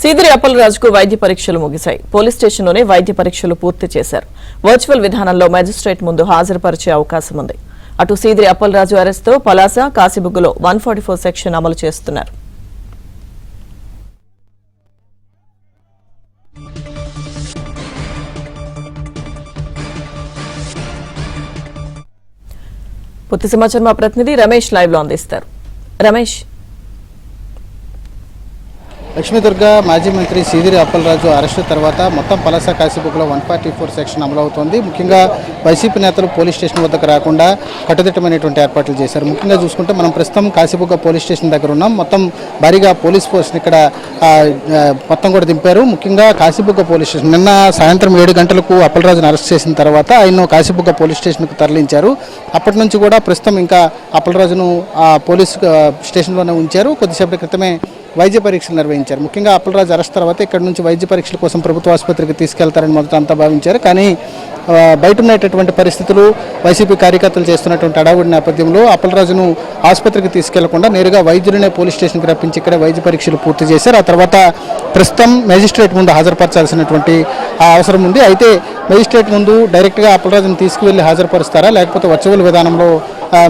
సీదిరి అప్పలరాజుకు వైద్య పరీక్షలు ముగిశాయి. పోలీస్ స్టేషన్లోనే వైద్య పరీక్షలు పూర్తి చేశారు. వర్చువల్ విధానంలో మెజిస్ట్రేట్ ముందు హాజరుపరిచే అవకాశం ఉంది. అటు సీదిరి అప్పలరాజు అరెస్టుతో పలాస, కాశీబుగ్గలో 144 సెక్షన్ అమలు చేస్తున్నారు. పూర్తి సమాచారం మా ప్రతినిధి రమేష్ లైవ్ లో అందిస్తారు. రమేష్, లక్ష్మీదుర్గ మాజీ మంత్రి సీదిరి అప్పలరాజు అరెస్టు తర్వాత మొత్తం పలాస కాశీబుగ్గలో 144 సెక్షన్ అమలవుతోంది. ముఖ్యంగా వైసీపీ నేతలు పోలీస్ స్టేషన్ వద్దకు రాకుండా కట్టుదిట్టమైనటువంటి ఏర్పాట్లు చేశారు. ముఖ్యంగా చూసుకుంటే మనం ప్రస్తుతం కాశీబుగ్గ పోలీస్ స్టేషన్ దగ్గర ఉన్నాం. మొత్తం భారీగా పోలీస్ ఫోర్స్ని ఇక్కడ మొత్తం కూడా దింపారు. ముఖ్యంగా కాశీబుగ్గ పోలీస్ స్టేషన్ నిన్న సాయంత్రం 7 గంటలకు అప్పలరాజును అరెస్ట్ చేసిన తర్వాత ఆయన కాశీబుగ్గ పోలీస్ స్టేషన్కు తరలించారు. అప్పటి నుంచి కూడా ప్రస్తుతం ఇంకా అప్పలరాజును పోలీస్ స్టేషన్లోనే ఉంచారు. కొద్దిసేపటి క్రితమే వైద్య పరీక్షలు నిర్వహించారు. ముఖ్యంగా అప్పలరాజు అరెస్ట్ తర్వాత ఇక్కడ నుంచి వైద్య పరీక్షల కోసం ప్రభుత్వ ఆసుపత్రికి తీసుకెళ్తారని మొదట అంతా భావించారు. కానీ బయట ఉన్నటువంటి పరిస్థితులు, వైసీపీ కార్యకర్తలు చేస్తున్నటువంటి అడావుడి నేపథ్యంలో అప్పలరాజును ఆసుపత్రికి తీసుకెళ్లకుండా నేరుగా వైద్యులనే పోలీస్ స్టేషన్కి రప్పించి ఇక్కడ వైద్య పరీక్షలు పూర్తి చేశారు. ఆ తర్వాత ప్రస్తుతం మెజిస్ట్రేట్ ముందు హాజరుపరచాల్సినటువంటి అవసరం ఉంది. అయితే మెజిస్ట్రేట్ ముందు డైరెక్ట్గా అప్పలరాజును తీసుకువెళ్లి హాజరుపరుస్తారా, లేకపోతే వర్చువల్ విధానంలో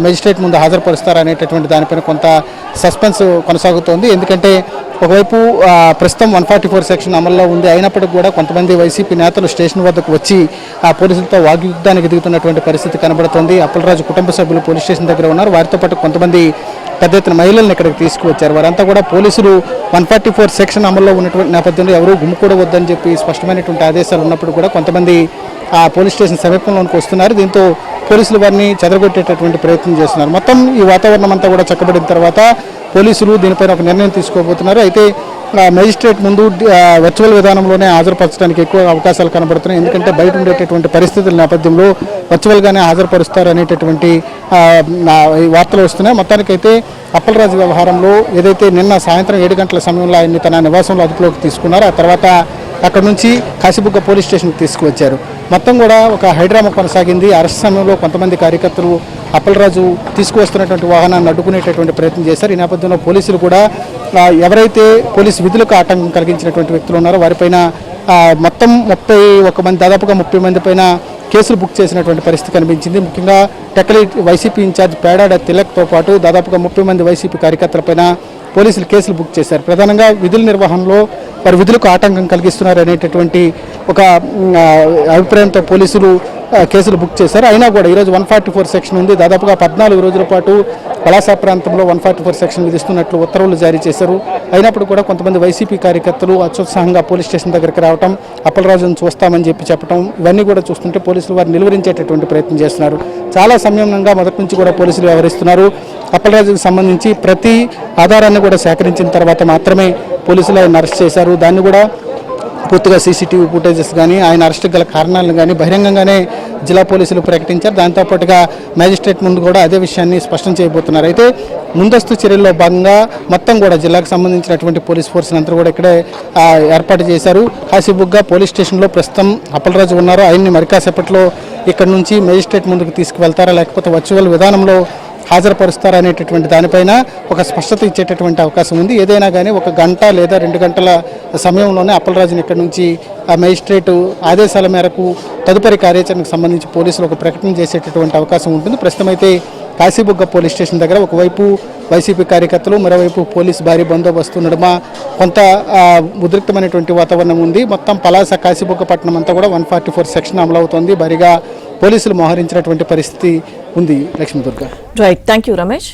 మెజిస్ట్రేట్ ముందు హాజరుపరుస్తారా అనేటటువంటి దానిపైన కొంత సస్పెన్స్ కొనసాగుతోంది. ఎందుకంటే ఒకవైపు ప్రస్తుతం 144 సెక్షన్ అమల్లో ఉంది. అయినప్పటికీ కూడా కొంతమంది వైసీపీ నేతలు స్టేషన్ వద్దకు వచ్చి పోలీసులతో వాగ్యుద్ధానికి దిగుతున్నటువంటి పరిస్థితి కనబడుతోంది. అప్పలరాజు కుటుంబ సభ్యులు పోలీస్ స్టేషన్ దగ్గర ఉన్నారు. వారితో పాటు కొంతమంది పెద్ద ఎత్తున మహిళలను ఇక్కడికి తీసుకువచ్చారు. వారంతా కూడా పోలీసులు 144 సెక్షన్ అమల్లో ఉన్నటువంటి నేపథ్యంలో ఎవరూ గుమ్ముకూడవద్దని చెప్పి స్పష్టమైనటువంటి ఆదేశాలు ఉన్నప్పుడు కూడా కొంతమంది పోలీస్ స్టేషన్ సమీపంలోనికి వస్తున్నారు. దీంతో పోలీసులు వారిని చెదరగొట్టేటటువంటి ప్రయత్నం చేస్తున్నారు. మొత్తం ఈ వాతావరణం అంతా కూడా చక్కబడిన తర్వాత పోలీసులు దీనిపైన ఒక నిర్ణయం తీసుకోబోతున్నారు. అయితే మెజిస్ట్రేట్ ముందు వర్చువల్ విధానంలోనే హాజరుపరచడానికి ఎక్కువ అవకాశాలు కనబడుతున్నాయి. ఎందుకంటే బయట ఉండేటటువంటి పరిస్థితుల నేపథ్యంలో వర్చువల్గానే హాజరుపరుస్తారు అనేటటువంటి వార్తలు వస్తున్నాయి. మొత్తానికైతే అప్పలరాజు వ్యవహారంలో ఏదైతే నిన్న సాయంత్రం 7 గంటల సమయంలో ఆయన్ని తన నివాసంలో అదుపులోకి తీసుకున్నారో ఆ తర్వాత అక్కడ నుంచి కాశీబుగ్గ పోలీస్ స్టేషన్కి తీసుకువచ్చారు. మొత్తం కూడా ఒక హైడ్రామా కొనసాగింది. అరెస్ట్ సమయంలో కొంతమంది కార్యకర్తలు అప్పలరాజు తీసుకువస్తున్నటువంటి వాహనాన్ని అడ్డుకునేటటువంటి ప్రయత్నం చేశారు. ఈ నేపథ్యంలో పోలీసులు కూడా ఎవరైతే పోలీసు విధులకు ఆటంకం కలిగించినటువంటి వ్యక్తులు ఉన్నారో వారిపైన మొత్తం 31 మంది, దాదాపుగా 30 మంది పైన కేసులు బుక్ చేసినటువంటి పరిస్థితి కనిపించింది. ముఖ్యంగా టెక్కలి వైసీపీ ఇన్ఛార్జ్ పేడాడ తిలక్తో పాటు దాదాపుగా 30 మంది వైసీపీ కార్యకర్తలపైన పోలీసులు కేసులు బుక్ చేశారు. ప్రధానంగా విధుల నిర్వహణలో వారి విధులకు ఆటంకం కలిగిస్తున్నారు అనేటటువంటి ఒక అభిప్రాయంతో పోలీసులు కేసులు బుక్ చేశారు. అయినా కూడా ఈరోజు 144 సెక్షన్ ఉంది. దాదాపుగా 14 రోజుల పాటు పలాస ప్రాంతంలో 144 సెక్షన్ విధిస్తున్నట్లు ఉత్తర్వులు జారీ చేశారు. అయినప్పుడు కూడా కొంతమంది వైసీపీ కార్యకర్తలు అత్యుత్సాహంగా పోలీస్ స్టేషన్ దగ్గరికి రావడం, అప్పలరాజును చూస్తామని చెప్పడం, ఇవన్నీ కూడా చూస్తుంటే పోలీసులు వారిని నిలువరించేటటువంటి ప్రయత్నం చేస్తున్నారు. చాలా సంయమనంగా మొదటి నుంచి కూడా పోలీసులు వ్యవహరిస్తున్నారు. అప్పలరాజుకు సంబంధించి ప్రతి ఆధారాన్ని కూడా సేకరించిన తర్వాత మాత్రమే పోలీసులు ఆయన అరెస్ట్ చేశారు. దాన్ని కూడా పూర్తిగా సీసీటీవీ ఫుటేజెస్ కానీ ఆయన అరెస్ట్కి గల కారణాలను కానీ బహిరంగంగానే జిల్లా పోలీసులు ప్రకటించారు. దాంతోపాటుగా మ్యాజిస్ట్రేట్ ముందు కూడా అదే విషయాన్ని స్పష్టం చేయబోతున్నారు. అయితే ముందస్తు చర్యల్లో భాగంగా మొత్తం కూడా జిల్లాకు సంబంధించినటువంటి పోలీస్ ఫోర్స్ అంతా కూడా ఇక్కడే ఏర్పాటు చేశారు. కాశీబుగ్గ పోలీస్ స్టేషన్లో ప్రస్తుతం అప్పలరాజు ఉన్నారు. ఆయన్ని మరి కాసేపట్లో ఇక్కడ నుంచి మ్యాజిస్ట్రేట్ ముందుకు తీసుకువెళ్తారా, లేకపోతే వర్చువల్ విధానంలో హాజరుపరుస్తారా అనేటటువంటి దానిపైన ఒక స్పష్టత ఇచ్చేటటువంటి అవకాశం ఉంది. ఏదైనా కానీ 1 గంట లేదా 2 గంటల సమయంలోనే అప్పలరాజుని ఇక్కడ నుంచి మెజిస్ట్రేట్ ఆదేశాల మేరకు తదుపరి కార్యాచరణకు సంబంధించి పోలీసులు ఒక ప్రకటన చేసేటటువంటి అవకాశం ఉంటుంది. ప్రస్తుతం అయితే కాశీబుగ్గ పోలీస్ స్టేషన్ దగ్గర ఒకవైపు వైసీపీ కార్యకర్తలు, మరోవైపు పోలీసు భారీ బందోబస్తు నడుమ కొంత ఉద్రిక్తమైనటువంటి వాతావరణం ఉంది. మొత్తం పలాస, కాశీబుగ్గ పట్టణం అంతా కూడా 144 సెక్షన్ అమలవుతోంది. భారీగా పోలీసులు మోహరించినటువంటి పరిస్థితి ఉంది. Lakshmi Durga. Right, thank you Ramesh.